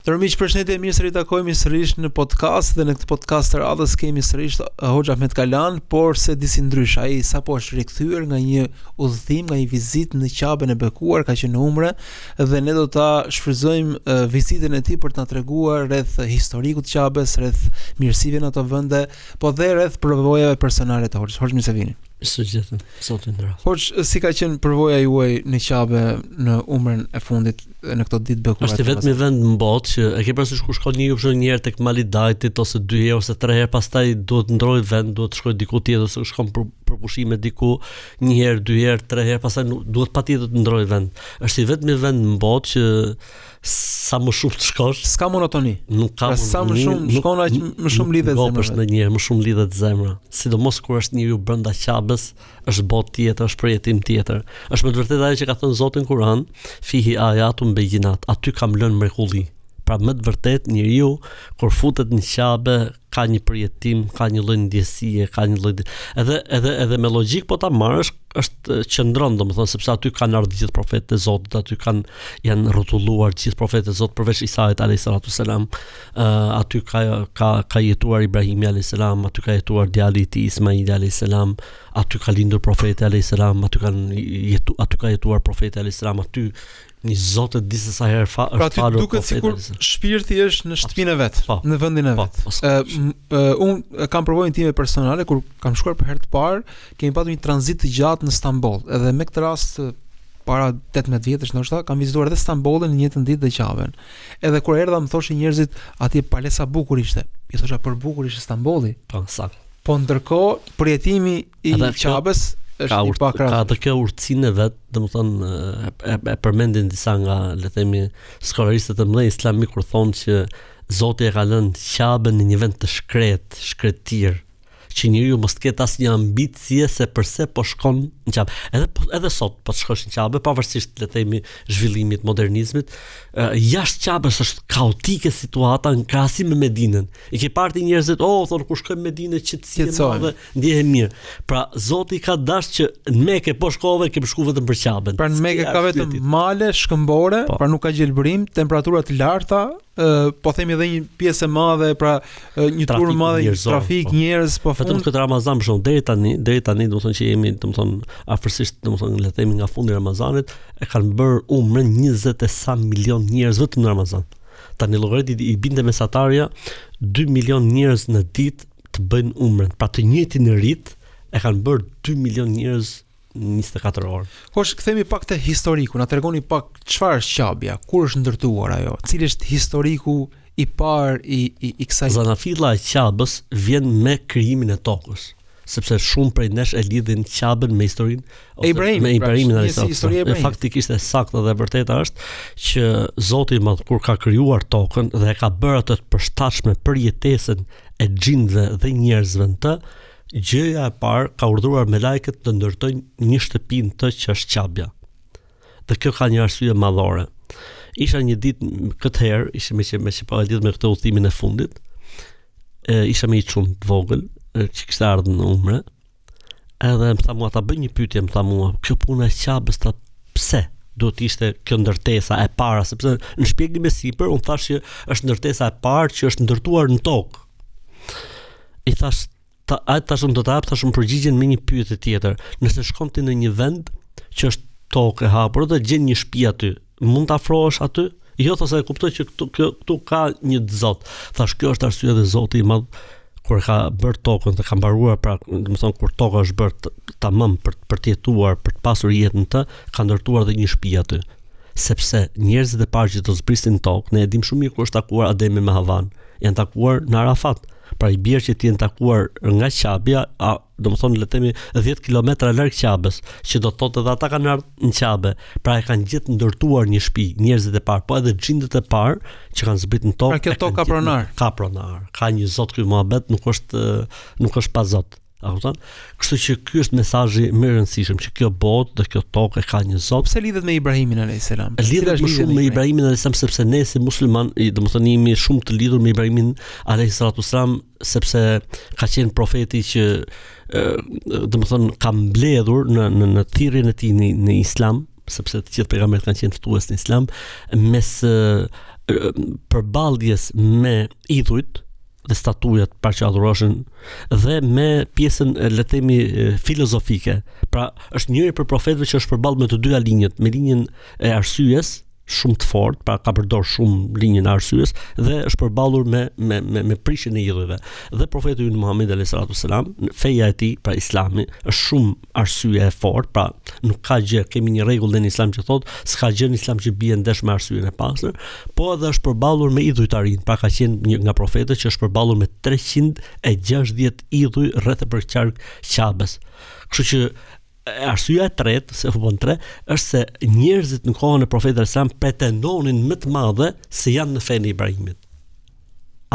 Ndërmiq, përshëndetje, mirë se ritakojmë sërish në podcast dhe në këtë podcast të radhës kemi sërish Hoxha Ahmet Kalan, por se disi ndrysh. Ai sapo është rikthyer nga një udhëtim, nga një vizitë në Qabën e bekuar, ka qenë në Umre dhe ne do ta shfrytëzojmë vizitën e tij për të na treguar rreth historikut të Qabës, rreth mirësive në ato vende, po dhe rreth përvojave personale të Hoxhës. Hoxh, mirë se vini. Sugjetën, sotin ndra. Hoxh, si ka qenë përvoja juaj në Qabë në Umren e fundit në këto ditë bekuara? Është vetëm një vend në botë që e ke parasysh kur shkon një herë tek Mali Dajtit ose 2 herë ose 3 herë, pastaj duhet ndrojë vend, duhet të shkojë diku tjetër ose shkon për pushime diku 1 herë, 2 herë, 3 herë, pastaj duhet patjetër të ndrojë vend. Është vetëm një vend në botë që sa më shumë të shkosh, s'ka monotoni. Nuk ka sa më shumë shkon aq më shumë lidhet zemra. Është ndonjëherë më shumë lidhet zemra. Sidomos kur është njeriu brenda Qabës, është botë tjetër, është përjetim tjetër. Është me të vërtetë ajo që ka thënë Zoti në Kur'an, fihi ayatun bayinat, aty kam lënë mrekulli. Pra me të vërtetë njeriu kur futet në Qabë ka një përjetim, ka një lloj ndjesie, ka një lloj edhe me logjik po ta marrësh është qëndron, domethënë, sepse aty kanë ardhur gjithë profetët e Zotit, aty janë rrotulluar gjithë profetët e Zotit përveç Isait alayhis salatu selam. Aty ka jetuar Ibrahimi alayhis salam, aty ka jetuar djali i tij Ismaili alayhis salam, aty ka lindur profeti alayhis salam, aty ka jetuar profeti alayhis salam, aty një Zotë disa sa herë është falur. Duket sikur shpirti është në shtëpinë e vet, në vendin e vet. Unë kam përvojën time personale kur kam shkuar për herë të parë, kemi pasur një tranzit të gjatë në Stamboll, edhe me këtë rast para 18 vjetësh ndoshta kam vizituar edhe Stambollin në një ditë dhe Qabën. Edhe kur erdha më thoshin njerëzit atje palesa bukur ishte. I thosha për bukur ishte Stambolli. Po ndërkohë përjetimi i Qabës ka atë kjo urtësinë vet, domethënë e përmendin disa nga, le të themi, skollaristët e mëdhenj islamik kur thonë që Zoti e ka lënë Qabën në një vend të shkretir, që njeriu mos të ketë asnjë ambicie se përse po shkon në Qabë. Edhe sot po të shkosh në Qabë, pavarësisht, le të themi, zhvillimit, modernizmit, jashtë Qabës është kaotike situata në krahasim me Medinën. I ke parë njerëzit, thonë kur shkojmë në Medinë qetësia e madhe, ndihem mirë. Pra Zoti ka dashur që në Mekë po shkove, ke shku vetëm për Qabën. Pra në Mekë ka vetëm male, shkëmbore, pra nuk ka gjelbërim, temperatura të larta, po themi edhe një pjesë e madhe, pra një turë madhe, trafik, njerëz, po vetëm këtë Ramazan për shkak deri tani domethënë që jemi domethënë afërsisht domethënë le të themi nga fundi i Ramazanit e kanë bërë umrën 20 e sa milion njerëz vetëm në Ramazan. Tani llogariti i binte mesatarja 2 milion njerëz në ditë të bëjnë umrën. Pra të njëjtin rit e kanë bërë 2 milion njerëz në 24 orë. Hosh, kthehemi pak te historiku, na tregoni pak çfarë është Qabja, kur është ndërtuar ajo, cili është historiku i parë i kësaj. Zanafilla e Qabës vjen me krijimin e tokës, sepse shumë prej nesh e lidhin Qabën me historinë e Ibrahimin alayhis salam. Faktikisht e saktë dhe e vërteta është që Zoti i Madh kur ka krijuar tokën dhe e ka bërë atë të përshtatshme për jetesën e xhinëve dhe njerëzve në të, gjëja e parë ka urdhëruar me lajket të ndërtojnë një shtëpi në të që është Qabja. Dhe kjo ka një arsye madhore. Isha një ditë këtë herë, ishte me që po e lidh me këtë udhëtimin e fundit. Isha me një çun të vogël që kishte ardhur në Umre. Edhe më tha mua ta bëj një pyetje, më tha mua, kjo puna e Qabës pse duhet ishte kjo ndërtesa e para, sepse në shpjegim e sipër unë thash që është ndërtesa e parë që është ndërtuar në tokë. I thash tashun do të hap tashun përgjigjen me një pyetje tjetër. Nëse shkon ti në një vend që është tokë e hapur dhe gjen një shtëpi aty, mund të afrohesh aty? Jo, thosë e kuptoj që këtu ka një Zot. Thash kjo është arsye dhe Zoti i Madh kur ka bërë tokën dhe ka mbaruar, pra, domethënë kur toka është bërë tamam për të jetuar, për të pasur jetën të, ka ndërtuar dhe një shtëpi aty. Sepse njerëzit e parë që do zbrisin tokë, ne e dim shumë mirë kur është takuar Ademi me Havan, janë takuar në Arafat. Pra i bjerë që ti jenë takuar nga Qabja, domethënë le të themi 10 kilometra larg Qabës, që do të thotë edhe ata kanë ardhur në Qabë, pra e kanë gjithë ndërtuar një shtëpi, njerëzit e parë, po edhe xhindët e parë që kanë zbritur në tokë. Pra kjo tokë ka pronar. Ka pronar. Ka një Zot ky muhabet, nuk është pa Zot. A kupton? Kështu që ky është mesazhi më i rëndësishëm, që kjo botë dhe kjo tokë ka një Zot. Pse lidhet me Ibrahimin alayhis salam? Lidhet më shumë me Ibrahimin alayhis salam sepse ne si musliman, domethënë jemi shumë të lidhur me Ibrahimin alayhis salam, sepse ka qenë profeti që domethënë ka mbledhur në thirrjen e tij në Islam, sepse të gjithë pejgamberët kanë qenë ftues në Islam, mes përballjes me idhujt dhe statujat pra që adhurohen dhe me pjesën le të themi filozofike. Pra është njëri për profetëve që është përballë me të dyja linjët, me linjën e arsyes shumë të fortë, pra ka përdor shumë linjën e arsyes dhe është përballur me prishjen e idhujve. Dhe profeti ynë Muhamedi alayhi salatu wasalam, feja e tij, pra Islami, është shumë arsye e fortë, pra nuk ka gjë, kemi një rregull në Islam që thotë, s'ka gjë në Islam që bie ndesh me arsyen e pastër, po edhe është përballur me idhujtarin, pra ka qenë një nga profetët që është përballur me 360 idhuj rreth e përqark Qabes. Kështu që arsyeja e tretë, se u bën tre, është se njerëzit në kohën e profetit sallallahu alajhi wasallam pretendonin më të madhe se janë në fenë e Ibrahimit.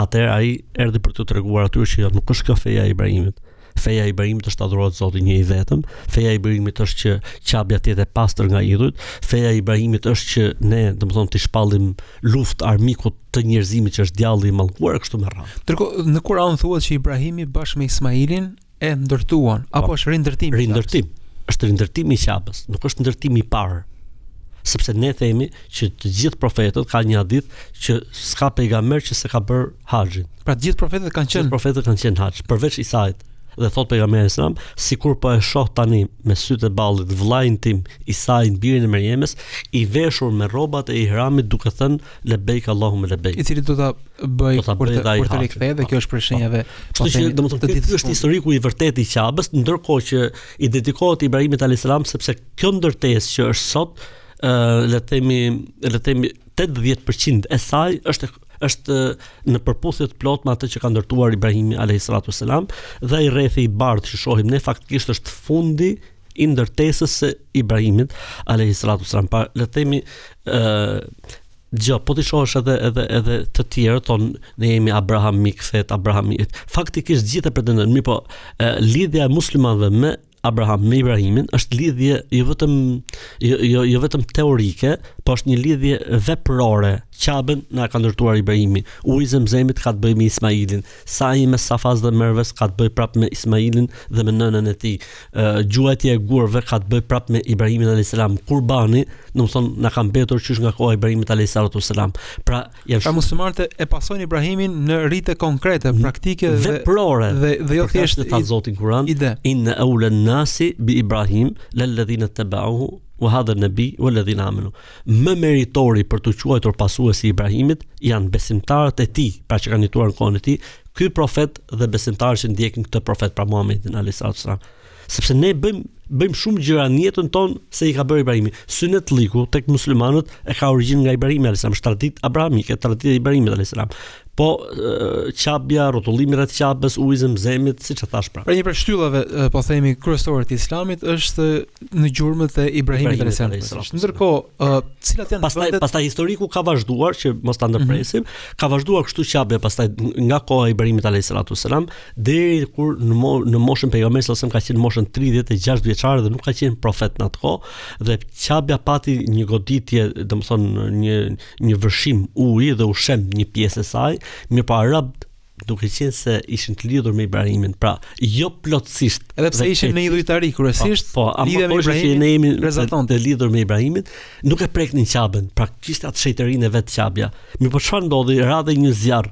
Atëherë ai erdhi për t'u treguar atyre që nuk është kjo feja e Ibrahimit. Feja e Ibrahimit është adhurohet Zotin një i vetëm. Feja e Ibrahimit është që Qabja të jetë e pastër nga idhujt. Feja e Ibrahimit është që ne, domethënë, të shpallim luftë armikut të njerëzimit që është djalli i mallkuar kështu me radhë. Ndërkohë në Kur'an thuhet që Ibrahimi bashkë me Ismailin e ndërtuan, apo është rindërtim? Rindërtim. Është rindërtimi i Qabës, nuk është ndërtimi i parë. Sepse ne themi që të gjithë profetët ka një hadith që s'ka pejgamber që s'e ka bërë haxhin. Pra të gjithë profetët kanë qenë. Profetët kanë qenë haxh, përveç Isait. Dhe thot pejgamberi sallam, sikur po e shoh tani me sytë e ballit vllain tim Isain birin e Merjemes i veshur me rrobat e ihramit duke thënë lebeik Allahumma lebeik. I cili do ta bëj kur të rikthehej dhe kjo është për shenjave. Kështu që domethënë ky është historiku i vërtetë i Qabës, ndërkohë që i dedikohet Ibrahimit alayhis salam sepse kjo ndërtesë që është sot le të themi 80% e saj është në përputhje të plot me atë që ka ndërtuar Ibrahimi alayhis salatu wasalam dhe ai rrethi i bardhë që shohim ne faktikisht është fundi i ndërtesës së Ibrahimit alayhis salatu wasalam. Pa le të themi po ti shohësh edhe të tjerë thonë ne jemi abrahamik, thet abrahamit. Faktikisht gjithë e pretendojnë, mirë po lidhja e muslimanëve me Abraham me Ibrahimin është lidhje jo vetëm teorike, po është një lidhje veprore. Qabën na ka ndërtuar Ibrahimi. Uji i Zemzemit ka të bëjë me Ismailin. Sa'i me Safas dhe Merves ka të bëjë prapë me Ismailin dhe me nënën e tij. Gjuajtja e gurëve ka të bëjë prapë me Ibrahimin alayhis salam. Kurbani, domethënë na ka mbetur qysh nga koha e Ibrahimit alayhis salam. Pra janë muslimanët e pasojnë Ibrahimin në rrite konkrete, praktike dhe veprore dhe jo thjesht ta Zotin Kur'an. Inna awlan nasi bi Ibrahim lalladhina tabauhu wa hadha an-nabi walladhina amanu. Më meritori për të quajtur pasuesi i Ibrahimit janë besimtarët e tij, pra që kanë jetuar në kohën e tij, ky profet dhe besimtarët që ndjekin këtë profet, pra Muhamedit alayhis salam. Sepse ne bëjmë shumë gjëra në jetën tonë se i ka bërë Ibrahimi. Synetliku tek muslimanët e ka origjinë nga Ibrahimi alayhis salam, traditë abrahamike, tradita e Ibrahimit alayhis salam. Po Qabja, rrotullimi rreth Qabës, uji i Zemzemit, siç e thash pra. Pra një prej shtyllave po themi kryesore të Islamit është në gjurmët e Ibrahimit alayhis salam. Ndërkohë, cilat janë pastaj historiku ka vazhduar që mos ta ndërpresim, ka vazhduar kështu Qabja pastaj nga koha e Ibrahimit alayhis salam deri kur në moshën pejgamberi sallallahu alajhi wasallam ka qenë moshën 36 vjeçare dhe nuk ka qenë profet në atë kohë dhe Qabja pati një goditje, domethënë një vërshim uji dhe ushem një pjesë e saj. Mirë po arabt duke qenë se ishin të lidhur me Ibrahimin, pra jo plotësisht, edhe pse ishin në idhujtari kryesisht, lidhja me Ibrahimin ne jemi rezultante të lidhur me Ibrahimin, nuk e preknin Qabën, pra kishte atë shejterinë e vet Qabja. Mirë po çfarë ndodhi? Radhë një zjarr.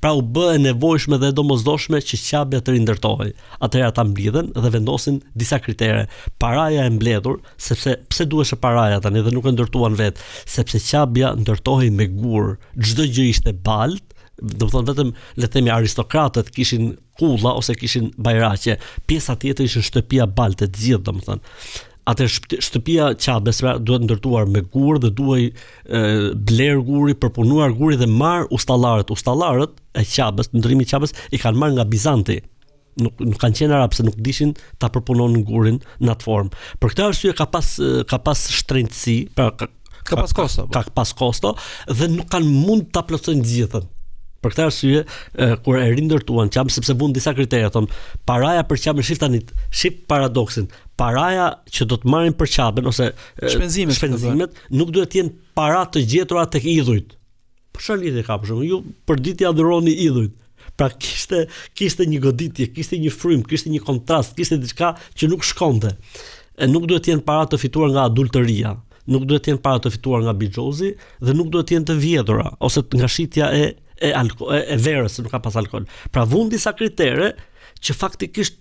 Pra u bë e nevojshme dhe domosdoshme që Qabja të rindërtohej. Atëherë ata mblidhen dhe vendosin disa kritere. Paraja e mbledhur, sepse pse duhej paraja tani dhe nuk e ndërtuan vet, sepse Qabja ndërtohej me gur. Çdo gjë ishte balt, do të thonë vetëm le të themi aristokratët kishin kulla ose kishin bajraqe. Pjesa tjetër ishin shtëpia balte të gjithë, domethënë. Atë shtëpia Qabes duhet ndërtuar me gur dhe duhej bler guri, përpunuar guri dhe marr ustallarët. Ustallarët e Qabes, ndërrimi i Qabes i kanë marrë nga Bizanti. Nuk kanë qenë arab se nuk dishin ta përpunonin gurin në atë formë. Për këtë arsye ka pas shtrenjtësi, pra ka pas kosto dhe nuk kanë mund ta plotësojnë të gjithën. Për këtë arsye kur e rindërtuan Qabën, sepse vun disa kritere, thon paraja për Qabën, shif paradoksin. Paraja që do të marrin për Qabën ose shpenzimet nuk duhet të jenë para të gjetura tek idhujt. Për çfarë lidhje ka për shkak? Ju për ditë adhuroni idhujt. Pra kishte një goditje, kishte një frym, kishte një kontrast, kishte diçka që nuk shkonte. Nuk duhet të jenë para të fituar nga adulteria. nuk duhet të jenë para të fituar nga bixhozi dhe nuk duhet të jenë të vjedhura ose nga shitja e verës, se nuk ka pas alkool. Pra vun disa kritere që faktikisht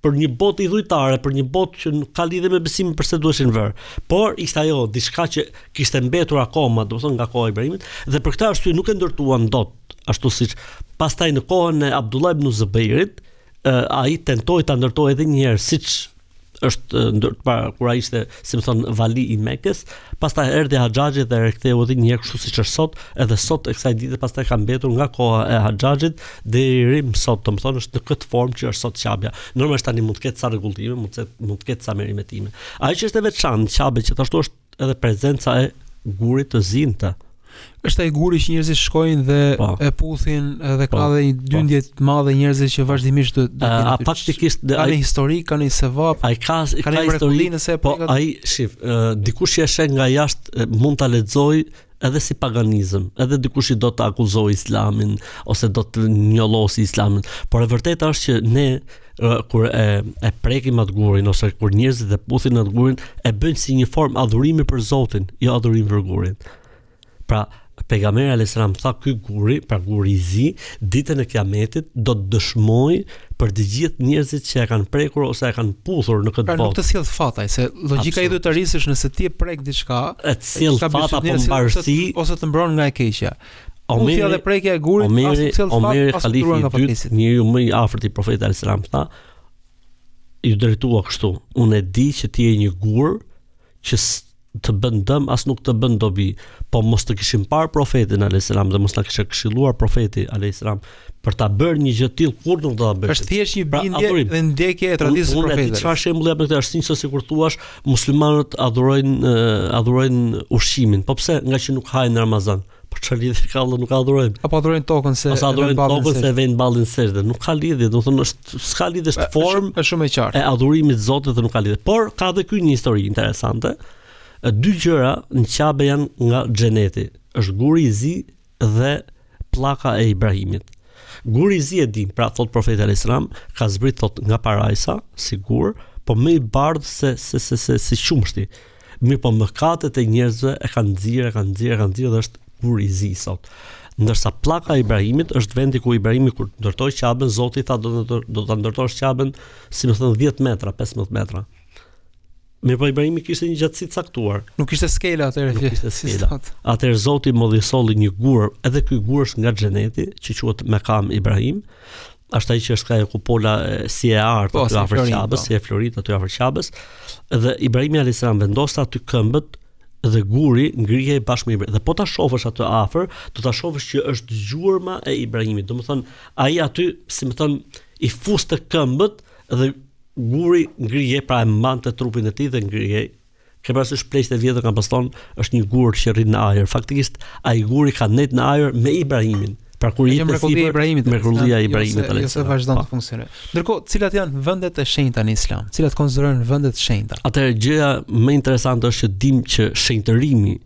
për një botë idhujtare, për një botë që nuk ka lidhje me besimin përse duheshin vërë. Por ishte ajo diçka që kishte mbetur akoma, domethënë nga koha e Ibrahimit, dhe për këtë arsye nuk e ndërtuan dot, ashtu siç pastaj në kohën e Abdullah ibn Zubairit, ai tentoi ta ndërtojë edhe një herë siç është kur ai ishte, si më thon, vali i Mekës, pastaj erdhi Haxhaxhi dhe riktheu edhe një herë kështu siç është sot, edhe sot e kësaj dite pastaj ka mbetur nga koha e Haxhaxhit deri më sot, domethënë është në këtë formë që është sot Qabja. Normalisht tani mund të ketë sa rregullime, mund të ketë sa merimetime. Ajo që është e veçantë Qabja që ashtu është edhe prezenca e gurit të zinjtë. Është ai guri që njerëzit shkojnë dhe e puthin dhe ka dhe një dyndje të madhe njerëzit që vazhdimisht a faktikisht ai historik, kanë sevap, ai ka histori nëse ai shif, dikush që e sheh nga jashtë mund ta lexoj edhe si paganizëm, edhe dikush i do të akuzojë Islamin ose do të njollosi Islamin, por e vërteta është që ne kur e prekim atë gurin ose kur njerëzit e puthin atë gurin e bëjnë si një formë adhurimi për Zotin, jo adhurimi për gurin. Pra pejgamberi alayhis salam tha ky guri, pra guri i zi, ditën e Kiametit do të dëshmojë për të gjithë njerëzit që e kanë prekur ose e kanë puthur në këtë botë. Pra nuk të sjell fataj, se logjika e idhujtarisë është nëse ti e prek diçka, e sjell fat apo mbarësi ose të mbron nga e keqja. Omeri dhe prekja e gurit, Omeri Khalifi i dytë, njeriu më i afërt i profetit alayhis salam tha, ju drejtua kështu, unë e di që ti je një gur që të bën dëm as nuk të bën dobi, po mos të kishim parë profetin alayhis salam dhe mos na kishte këshilluar profeti alayhis salam për ta bërë një gjë tillë kur nuk do ta bësh. Është thjesht një bindje dhe ndjekje e traditës së profetit. Unë çfarë shembulli jap në këtë është se sikur thuash muslimanët adhurojnë ushqimin, po pse nga që nuk hajnë në Ramazan? Po çfarë lidhje ka, nuk adhurojnë. Apo adhurojnë tokën se adhurojnë tokën se vënë ballin sejdë. Nuk ka lidhje, do të thonë s'ka lidhje, është formë është shumë e qartë e adhurimit të Zotit dhe nuk ka lidhje. Por ka edhe këtu një histori interesante. Dy gjëra në Qabe janë nga xheneti, është guri i zi dhe pllaka e Ibrahimit. Guri i zi e dim, pra thot profeti alayhis salam, ka zbrit thot nga parajsa, sigur, po më i bardh se qumshti. Mirë, po mëkatet e njerëzve e kanë nxirë dhe është guri i zi sot. Ndërsa pllaka e Ibrahimit është vendi ku Ibrahimi kur ndërtoi Qaben, Zoti tha do ta ndërtosh Qaben, si më thënë 10 metra, 15 metra. Mirë, po Ibrahimi kishte një gjatësi caktuar. Nuk kishte skela atëherë. Nuk kishte skela. Atëherë Zoti modhisolli një gur, edhe ky gur është nga xheneti, që quhet Mekam Ibrahim. Është ai që është ka e kupola si e art aty afër Qabës, si e florit aty afër Qabës. Dhe Ibrahimi alayhis salam vendoste aty këmbët dhe guri ngrihej bashkë me Ibrahim. Dhe po ta shohësh aty afër, do ta shohësh që është gjurma e Ibrahimit. Domethënë ai aty, si më thon, i fuste këmbët dhe guri ngrihej, pra e mbante trupin e tij dhe ngrihej. Ke parasysh pleqt e vjetër kanë paston, është një gur që rrin në ajër. Faktikisht ai guri ka net në ajër me Ibrahimin. Pra kur i mrekullia e Ibrahimit, mrekullia e Ibrahimit alayhis salam. Jo se vazhdon të funksionojë. Ndërkohë, cilat janë vendet e shenjta në Islam? Cilat konsiderohen vendet e shenjta? Atëherë gjëja më interesante është që dim që shenjtërimi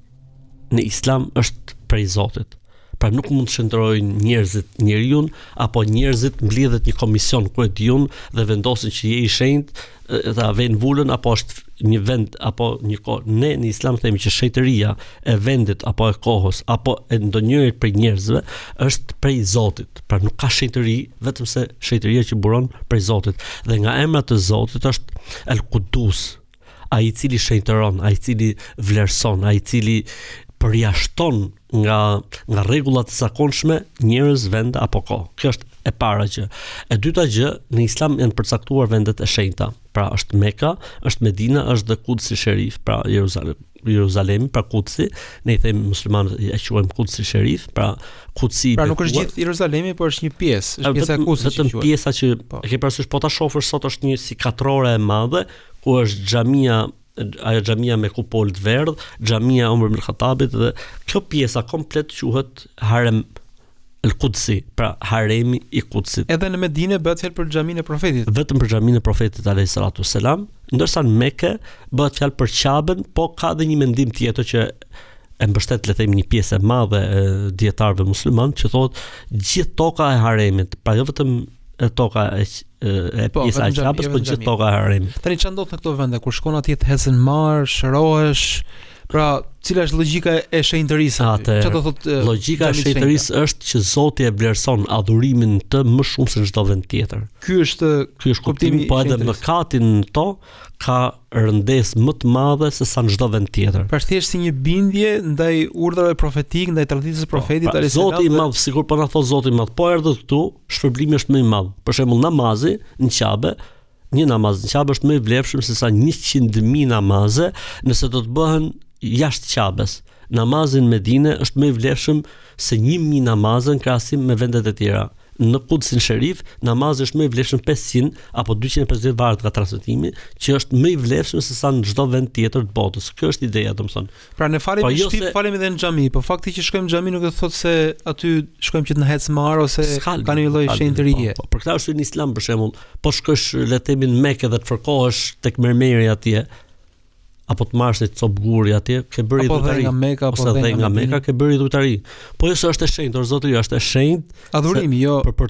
në Islam është prej Zotit. Pra nuk mund të shëndrojnë njerëzit njeriu apo njerëzit mbledhet një komision ku e diun dhe vendosin që je i shenjtë ta vënë vulën apo është një vend apo një kohë. Ne në Islam themi që shenjtëria e vendit apo e kohës apo e ndonjërit prej njerëzve është prej Zotit. Pra nuk ka shenjtëri, vetëm se shenjtëria që buron prej Zotit. Dhe nga emrat e Zotit është El Qudus, ai i cili shenjtëron, ai i cili vlerëson, ai i cili përjashton nga rregullat e zakonshme njerëz, vend apo kohë. Kjo është e para gjë. E dyta gjë, në Islam janë përcaktuar vendet e shenjta. Pra është Mekka, është Medina, është dhe Kudsi Sherif, pra Jeruzalemi, pra Kudsi, ne i themi muslimanët e quajmë Kudsi Sherif, pra Kudsi. Pra nuk është gjithë Jeruzalemi, por është një pjesë, është pjesa e Kudsit. Vetëm pjesa që e ke parasysh, po ta shohësh sot është një si katrore e madhe, ku është xhamia, ajo xhamia me kupolë të verdh, xhamia Umar ibn Khattabit, dhe kjo pjesa komplet quhet Harem El-Qudsi, pra haremi i Kudsit. Edhe në Medinë bëhet fjalë për xhaminë e profetit. Vetëm për xhaminë e profetit alayhis salatu selam, ndërsa në Mekë bëhet fjalë për Qaben, po ka edhe një mendim tjetër që e mbështet, le të themi, një pjesë e madhe e dietarëve musliman që thotë gjithë toka e haremit, pra jo vetëm toka e pjesa e Qabës, po gjithë toka e haremit. Tani çfarë ndodh në këto vende kur shkon atje të hecën marr, shërohesh, Pra, cila është logjika e shenjtërisë? Çfarë do thotë? Logjika e shenjtërisë është që Zoti e vlerëson adhurimin të më shumë se çdo vend tjetër. Ky është kuptimi, po edhe mëkatin to ka rëndesë më të madhe se sa në çdo vend tjetër. Pra thjesht si një bindje ndaj urdhrave profetik, ndaj traditës së profetit alayhis salam. Zoti i Madh, sikur po na thot Zoti i Madh, po erdhët këtu, shpërblimi është më i madh. Për shembull, namazi në Qabe, një namaz në Qabe është më i vlefshëm se sa 100.000 namaze nëse do të bëhen jashtë Qabes. Namazi në Medinë është më i vlefshëm se 1000 namazë në krahasim me vendet e tjera. Në Kudsin Sherif, namazi është më i vlefshëm 500 apo 250 varet nga transmetimi, që është më i vlefshëm se sa në çdo vend tjetër të botës. Kjo është ideja, domethënë. Pra ne falim në shtëpi, falim edhe në xhami, po fakti që shkojmë në xhami nuk do të thotë se aty shkojmë që të na hec marr ose ka një lloj shenjtërie. Po, për këtë arsye në Islam për shembull, po shkosh le të themi në Mekë dhe të fërkohesh tek mermeri atje, apo të marrësh një copë guri atje, ke bërë dhujtari. Apo nga Meka, ke bërë dhujtari. Po jo se është e shenjtë, Zoti është e shenjtë. Adhurimi, jo për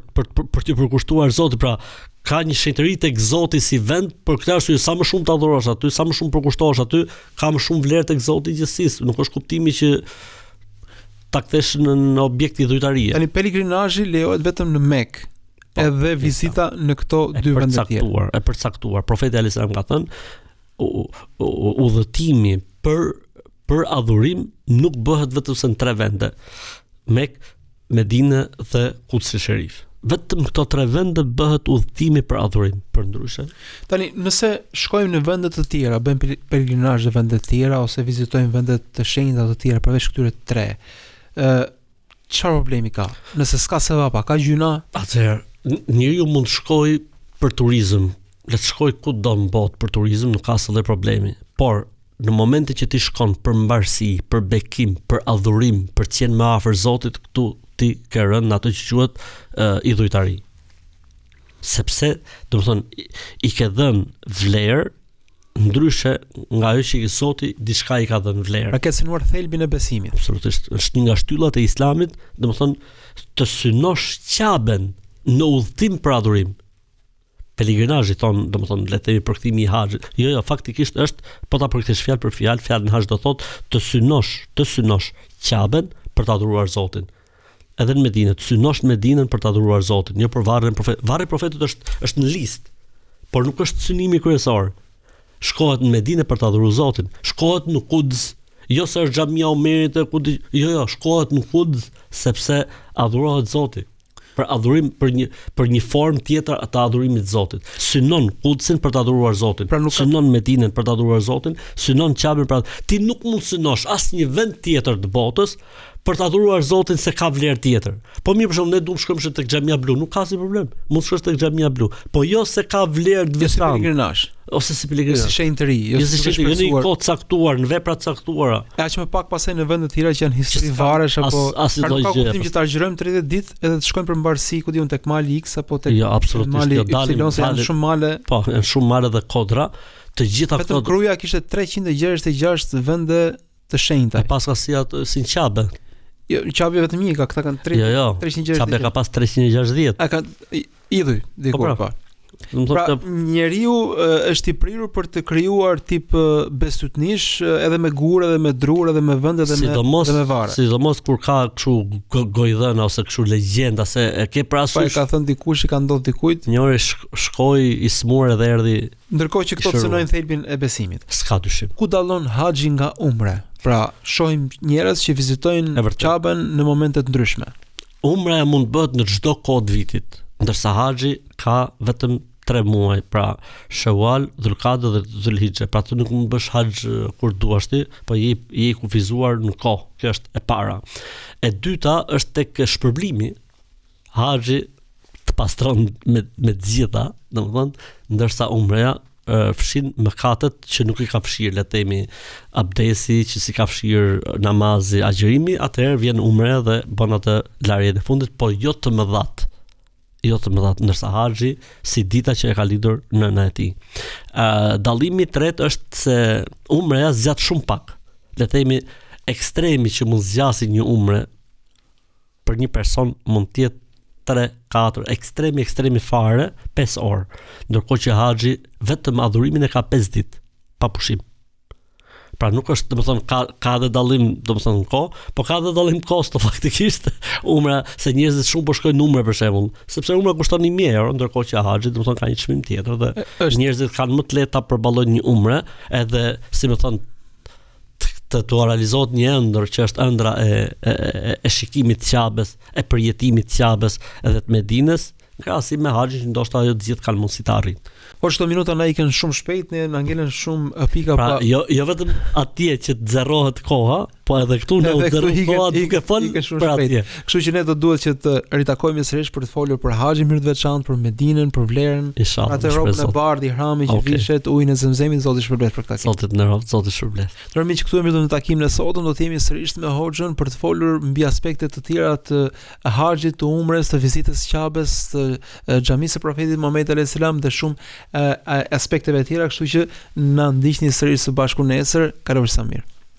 të përkushtuar Zotit, pra ka një shenjtëri tek Zoti si vend, për këtë arsye sa më shumë të adhurosh aty, sa më shumë përkushtohesh aty, ka më shumë vlerë tek Zoti i gjithësisë. Nuk është kuptimi që ta kthesh në objekti dhujtarie. Tani peligrinazhi lejohet vetëm në Mekë. Edhe vizita në këto dy vende të tjera. E përcaktuar. Profeti alayhis salam ka thënë udhëtimi për adhurim nuk bëhet vetëm se në 3 vende: Mekë, Medinë dhe Kudsi Sherif. Vetëm këto 3 vende bëhet udhëtimi për adhurim, përndryshe. Tani, nëse shkojmë në vende të tjera, bëjmë peligrinazh në vende të tjera ose vizitojmë vende të shenjta të tjera përveç këtyre 3, çfarë problemi ka? Nëse s'ka sevapa, ka gjyna? Atëherë, njeriu mund të shkojë për turizëm. Le të shkoj ku do në botë për turizëm, nuk ka asnjë problemi. Por në momentin që ti shkon për mbarësi, për bekim, për adhurim, për të qenë më afër Zotit, këtu ti ke rënë në ato që quhet idhujtari. Sepse, domethënë, i ke dhënë vlerë ndryshe nga ajo që Zoti diçka i ka dhënë vlerë. Pra ke synuar thelbin e besimit. Absolutisht, është një nga shtyllat e Islamit, domethënë të synosh Qaben në udhtim për adhurim. Peligrinazhi thon, domethënë le të themi përkthimi i haxhit. Jo, faktikisht është, po ta përkthesh fjalë për fjalë, fjalën haxh do thotë të synosh Qaben për të adhuruar Zotin. Edhe në Medinë, të synosh Medinën për të adhuruar Zotin, jo për varrin e profetit. Varri i profetit është në listë, por nuk është synimi kryesor. Shkohet në Medinë për të adhuruar Zotin, shkohet në Kuds, jo se është xhamia Omerit e Kudit, jo, shkohet në Kuds sepse adhurohet Zoti. Për adhurim, për një formë tjetër të adhurimit të Zotit. Synon Kudsin për të adhuruar Zotin. Pra synon Medinën për të adhuruar Zotin, synon Qaben për ti nuk mund synosh asnjë vend tjetër të botës për të adhuruar Zotin se ka vlerë tjetër. Po mirë, për shembull, ne duam shkojmë tek Xhamia Blu, nuk ka asnjë problem. Mund të shkosh tek Xhamia Blu, po jo se ka vlerë të veçantë. Ose si peligrinazh. Si shenjtëri, jo si shenjtëri, jo kohë caktuar, në vepra të caktuara. Aq më pak pastaj në vende të tjera që janë histori varesh apo ka kuptim që ta agjërojmë 30 ditë edhe të shkojmë për mbarësi ku diun tek mali X apo tek mali Y, janë shumë male. Po, janë shumë male dhe kodra. Të gjitha këto. Vetëm Gruaja kishte 366 vende të shenjta. Pas ka si Qabe. Jo, Qabe vetëm një ka, këta kanë 360. Qabe ka pas 360. A ka idhuj diku pa. Pra, njeriu është i prirur për të krijuar tip besytnish edhe me gurë edhe me drurë edhe me vende edhe me varre. Sidomos kur ka kështu gojdhëna ose kështu legjenda se e ke parasysh. Pa ka thënë dikush i ka ndodhur dikujt. Njëri shkoi i smur edhe erdhi. Ndërkohë që këto synojnë thelbin e besimit. S'ka dyshim. Ku dallon haxhi nga umre? Pra, shohim njerëz që vizitojnë Qaben në momente të ndryshme. Umra mund bëhet në çdo kohë të vitit, ndërsa haxhi ka vetëm 3 muaj, pra Shawal, Dhulqa'da dhe Dhulhijja. Pra tu nuk mund bësh haxh kur duash ti, po je i kufizuar në kohë. Kjo është e para. E dyta është tek shpërblimi. Haxhi të pastron me të gjitha, domethënë, ndërsa umreja fshin mëkatet që nuk i ka fshirë, le të themi abdesi, që si ka fshirë namazi, agjërimi, atëherë vjen umreja dhe bën atë larjen e fundit, po jo të mëdhat. Ndërsa haxhi si dita që e ka lidhur nëna e tij. Dallimi i tretë është se umreja zgjat shumë pak. Le të themi ekstremi që mund zgjasë një umre për një person mund të jetë 3-4, ekstremi fare 5 orë, ndërkohë që haxhi vetëm adhurimin e ka 5 ditë pa pushim. Pra nuk është, domethënë ka edhe dallim, domethënë kohë, po ka edhe dallim kosto faktikisht. Umra se njerëzit shumë po shkojnë umre për shembull, sepse umra kushton 1000 euro, ndërkohë që haxhi domethënë ka një çmim tjetër dhe njerëzit kanë më të lehtë ta përballojnë një umre, edhe si më thon të realizohet një ëndër që është ëndra e shikimit të Qabes, e përjetimit të Qabes edhe të Medinës, krahasim me haxhin që ndoshta ajo të gjithë kanë mundësi ta arrijnë. Por çdo minuta na ikën shumë shpejt, ne na ngelen shumë pika pra, jo vetëm atje që të zerrohet koha, po edhe këtu ne u zerrohet koha duke folur për atje. Kështu që ne do duhet që të ritakojmë sërish për të folur për haxhin mirë të veçantë, për Medinën, për vlerën, atë rrobën e bardhë, ihramin që vishet, ujin e Zemzemit, Zoti shpërblet për këtë. Zoti të nderoft, Zoti shpërblet. Dorëmi që këtu jemi në takimin e sotëm, do të jemi sërish me Hoxhën për të folur mbi aspekte të tjera të haxhit, të umres, të vizitës së Qabes, të xhamisë së Profetit Muhamedit alayhis salam dhe shumë aspekteve tjera, kështu që na ndiqni sërish së bashku nesër. Kalofshi sa mirë.